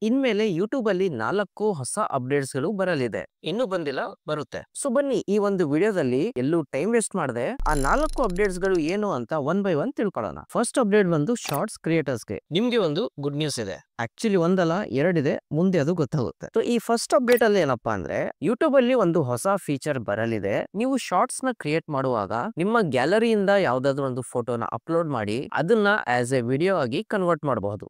ಇನ್ಮೇಲೆ ಯೂಟ್ಯೂಬ್ ಅಲ್ಲಿ 4 ಹೊಸ ಅಪ್ಡೇಟ್ಸ್ ಗಳು ಬರಲಿದೆ. ಇನ್ನು ಬಂದಿಲ್ಲ, ಬರುತ್ತೆ. ಸೊ ಬನ್ನಿ ಈ ಒಂದು ವಿಡಿಯೋದಲ್ಲಿ ಎಲ್ಲೂ ಟೈಮ್ ವೇಸ್ಟ್ ಮಾಡದೆ ಆ 4 ಅಪ್ಡೇಟ್ಸ್ ಗಳು ಏನು ಅಂತ ಒನ್ ಬೈ ಒನ್ ತಿಳ್ಕೊಳ್ಳೋಣ. ಫಸ್ಟ್ ಅಪ್ಡೇಟ್ ಬಂದು ಶಾರ್ಟ್ಸ್ ಕ್ರಿಯೇಟರ್ಸ್ಗೆ. ನಿಮ್ಗೆ ಒಂದು ಗುಡ್ ನ್ಯೂಸ್ ಇದೆ. ಆಕ್ಚುಲಿ ಒಂದಲ್ಲ ಎರಡಿದೆ, ಮುಂದೆ ಅದು ಗೊತ್ತಾಗುತ್ತೆ. ಸೊ ಈ ಫಸ್ಟ್ ಅಪ್ಡೇಟ್ ಅಲ್ಲಿ ಏನಪ್ಪಾ ಅಂದ್ರೆ ಯೂಟ್ಯೂಬ್ ಅಲ್ಲಿ ಒಂದು ಹೊಸ ಫೀಚರ್ ಬರಲಿದೆ. ನೀವು ಶಾರ್ಟ್ಸ್ ನ ಕ್ರಿಯೇಟ್ ಮಾಡುವಾಗ ನಿಮ್ಮ ಗ್ಯಾಲರಿಯಿಂದ ಯಾವ್ದಾದ್ರು ಒಂದು ಫೋಟೋನ ಅಪ್ಲೋಡ್ ಮಾಡಿ ಅದನ್ನ ಆಸ್ ಎ ವಿಡಿಯೋ ಆಗಿ ಕನ್ವರ್ಟ್ ಮಾಡಬಹುದು.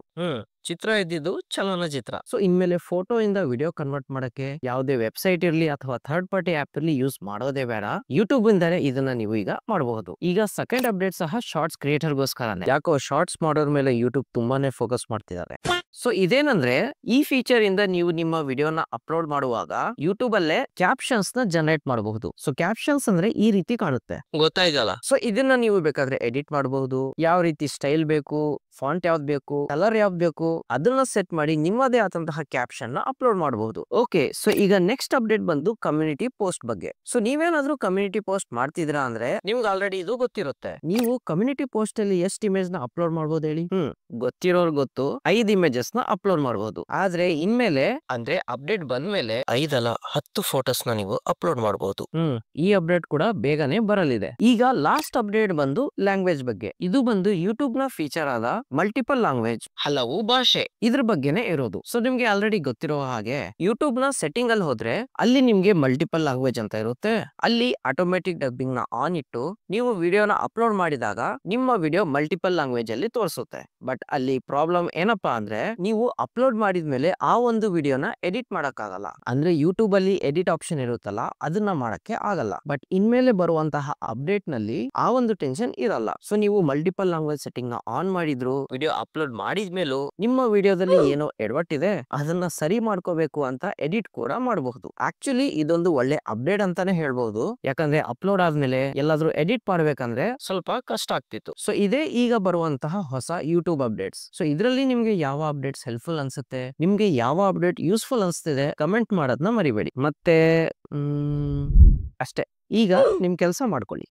ಚಿತ್ರ ಇದ್ದಿದ್ದು ಚಲನಚಿತ್ರ. ಸೊ ಇನ್ಮೇಲೆ ಫೋಟೋ ಇಂದ ವಿಡಿಯೋ ಕನ್ವರ್ಟ್ ಮಾಡಕ್ಕೆ ಯಾವುದೇ ವೆಬ್ಸೈಟ್ ಇರ್ಲಿ ಅಥವಾ ಥರ್ಡ್ ಪಾರ್ಟಿ ಆಪ್ ಇರ್ಲಿ ಯೂಸ್ ಮಾಡೋದೇ ಬೇಡ. ಯೂಟ್ಯೂಬ್ ಇಂದಾನೆ ಇದನ್ನ ನೀವು ಈಗ ಮಾಡಬಹುದು. ಈಗ ಸೆಕೆಂಡ್ ಅಪ್ಡೇಟ್ ಸಹ ಶಾರ್ಟ್ಸ್ ಕ್ರಿಯೇಟರ್ ಗೋಸ್ಕರನೇ. ಯಾಕೋ ಶಾರ್ಟ್ಸ್ ಮಾಡೋರ್ ಮೇಲೆ ಯೂಟ್ಯೂಬ್ ತುಂಬಾನೇ ಫೋಕಸ್ ಮಾಡ್ತಿದ್ದಾರೆ. ಸೊ ಇದೇನಂದ್ರೆ ಈ ಫೀಚರ್ ಇಂದ ನೀವು ನಿಮ್ಮ ವಿಡಿಯೋನ ಅಪ್ಲೋಡ್ ಮಾಡುವಾಗ ಯೂಟ್ಯೂಬ್ ಅಲ್ಲೇ ಕ್ಯಾಪ್ಷನ್ಸ್ ನ ಜನರೇಟ್ ಮಾಡಬಹುದು. ಸೊ ಕ್ಯಾಪ್ಷನ್ಸ್ ಅಂದ್ರೆ ಈ ರೀತಿ ಕಾಣುತ್ತೆ, ಗೊತ್ತಾಯ್ತಲ್ಲ. ಸೊ ಇದನ್ನ ನೀವು ಬೇಕಾದ್ರೆ ಎಡಿಟ್ ಮಾಡಬಹುದು. ಯಾವ ರೀತಿ ಸ್ಟೈಲ್ ಬೇಕು, ಫಾಂಟ್ ಯಾವ್ದು ಬೇಕು, ಕಲರ್ ಯಾವ್ದು ಬೇಕು ಅದನ್ನ ಸೆಟ್ ಮಾಡಿ ನಿಮ್ಮದೇ ಆದಂತಹ ಕ್ಯಾಪ್ಷನ್ ನ ಅಪ್ಲೋಡ್ ಮಾಡಬಹುದು. ಓಕೆ, ಸೊ ಈಗ ನೆಕ್ಸ್ಟ್ ಅಪ್ಡೇಟ್ ಬಂದು ಕಮ್ಯುನಿಟಿ ಪೋಸ್ಟ್ ಬಗ್ಗೆ. ಸೊ ನೀವೇನಾದ್ರೂ ಕಮ್ಯುನಿಟಿ ಪೋಸ್ಟ್ ಮಾಡ್ತಿದ್ರಾ ಅಂದ್ರೆ ನಿಮ್ಗೆ ಆಲ್ರೆಡಿ ಇದು ಗೊತ್ತಿರುತ್ತೆ. ನೀವು ಕಮ್ಯುನಿಟಿ ಪೋಸ್ಟ್ ಅಲ್ಲಿ ಎಷ್ಟು ಇಮೇಜ್ ನ ಅಪ್ಲೋಡ್ ಮಾಡಬಹುದು ಹೇಳಿ? ಗೊತ್ತಿರೋರು ಗೊತ್ತು, 5 ಇಮೇಜಸ್ ನ ಅಪ್ಲೋಡ್ ಮಾಡಬಹುದು. ಆದ್ರೆ ಇನ್ಮೇಲೆ ಅಂದ್ರೆ ಅಪ್ಡೇಟ್ ಬಂದ್ಮೇಲೆ 5 ಅಲ್ಲ 10 ಫೋಟೋಸ್ ನ ನೀವು ಅಪ್ಲೋಡ್ ಮಾಡಬಹುದು. ಈ ಅಪ್ಡೇಟ್ ಕೂಡ ಬೇಗನೆ ಬರಲಿದೆ. ಈಗ ಲಾಸ್ಟ್ ಅಪ್ಡೇಟ್ ಬಂದು ಲ್ಯಾಂಗ್ವೇಜ್ ಬಗ್ಗೆ. ಇದು ಬಂದು ಯೂಟ್ಯೂಬ್ ನ ಫೀಚರ್ ಆದ ಮಲ್ಟಿಪಲ್ ಲ್ಯಾಂಗ್ವೇಜ್, ಹಲವು ಭಾಷೆ, ಇದ್ರ ಬಗ್ಗೆನೇ ಇರೋದು. ಸೊ ನಿಮ್ಗೆ ಆಲ್ರೆಡಿ ಗೊತ್ತಿರೋ ಹಾಗೆ ಯೂಟ್ಯೂಬ್ ನ ಸೆಟ್ಟಿಂಗ್ ಅಲ್ಲಿ ಹೋದ್ರೆ ಅಲ್ಲಿ ನಿಮ್ಗೆ ಮಲ್ಟಿಪಲ್ ಲ್ಯಾಂಗ್ವೇಜ್ ಅಂತ ಇರುತ್ತೆ. ಅಲ್ಲಿ ಆಟೋಮೆಟಿಕ್ ಡಬ್ಬಿಂಗ್ ನ ಆನ್ ಇಟ್ಟು ನೀವು ವಿಡಿಯೋನ ಅಪ್ಲೋಡ್ ಮಾಡಿದಾಗ ನಿಮ್ಮ ವಿಡಿಯೋ ಮಲ್ಟಿಪಲ್ ಲ್ಯಾಂಗ್ವೇಜ್ ಅಲ್ಲಿ ತೋರಿಸುತ್ತೆ. ಬಟ್ ಅಲ್ಲಿ ಪ್ರಾಬ್ಲಮ್ ಏನಪ್ಪಾ ಅಂದ್ರೆ ನೀವು ಅಪ್ಲೋಡ್ ಮಾಡಿದ್ಮೇಲೆ ಆ ಒಂದು ವಿಡಿಯೋನ ಎಡಿಟ್ ಮಾಡಕ್ ಆಗಲ್ಲ. ಅಂದ್ರೆ ಯೂಟ್ಯೂಬ್ ಅಲ್ಲಿ ಎಡಿಟ್ ಆಪ್ಷನ್ ಇರುತ್ತಲ್ಲ ಅದನ್ನ ಮಾಡಕ್ಕೆ ಆಗಲ್ಲ. ಬಟ್ ಇನ್ಮೇಲೆ ಬರುವಂತಹ ಅಪ್ಡೇಟ್ ನಲ್ಲಿ ಆ ಒಂದು ಟೆನ್ಷನ್ ಇರಲ್ಲ. ಸೊ ನೀವು ಮಲ್ಟಿಪಲ್ ಲ್ಯಾಂಗ್ವೇಜ್ ಸೆಟ್ಟಿಂಗ್ ನ ಆನ್ ಮಾಡಿದ್ರು ವಿಡಿಯೋ ಅಪ್ಲೋಡ್ ಮಾಡಿದ್ಮೇಲೂ ನಿಮ್ಮ ವಿಡಿಯೋದಲ್ಲಿ ಏನೋ ಎಡವಟ್ಟಿದೆ ಅದನ್ನ ಸರಿ ಮಾಡ್ಕೋಬೇಕು ಅಂತ ಎಡಿಟ್ ಕೂಡ ಮಾಡಬಹುದು. ಆಕ್ಚುಲಿ ಇದೊಂದು ಒಳ್ಳೆ ಅಪ್ಡೇಟ್ ಅಂತಾನೆ ಹೇಳ್ಬಹುದು. ಯಾಕಂದ್ರೆ ಅಪ್ಲೋಡ್ ಆದ್ಮೇಲೆ ಎಲ್ಲಾದ್ರೂ ಎಡಿಟ್ ಮಾಡ್ಬೇಕಂದ್ರೆ ಸ್ವಲ್ಪ ಕಷ್ಟ ಆಗ್ತಿತ್ತು. ಸೊ ಇದೇ ಈಗ ಬರುವಂತಹ ಹೊಸ ಯೂಟ್ಯೂಬ್ ಅಪ್ಡೇಟ್ಸ್. ಸೊ ಇದರಲ್ಲಿ ನಿಮ್ಗೆ ಯಾವ ಅಪ್ಡೇಟ್ಸ್ ಹೆಲ್ಪ್ಫುಲ್ ಅನ್ಸುತ್ತೆ, ನಿಮ್ಗೆ ಯಾವ ಅಪ್ಡೇಟ್ ಯೂಸ್ಫುಲ್ ಅನ್ಸ್ತಿದೆ ಕಮೆಂಟ್ ಮಾಡೋದನ್ನ ಮರಿಬೇಡಿ. ಮತ್ತೆ ಅಷ್ಟೇ, ಈಗ ನಿಮ್ ಕೆಲಸ ಮಾಡ್ಕೊಳ್ಳಿ.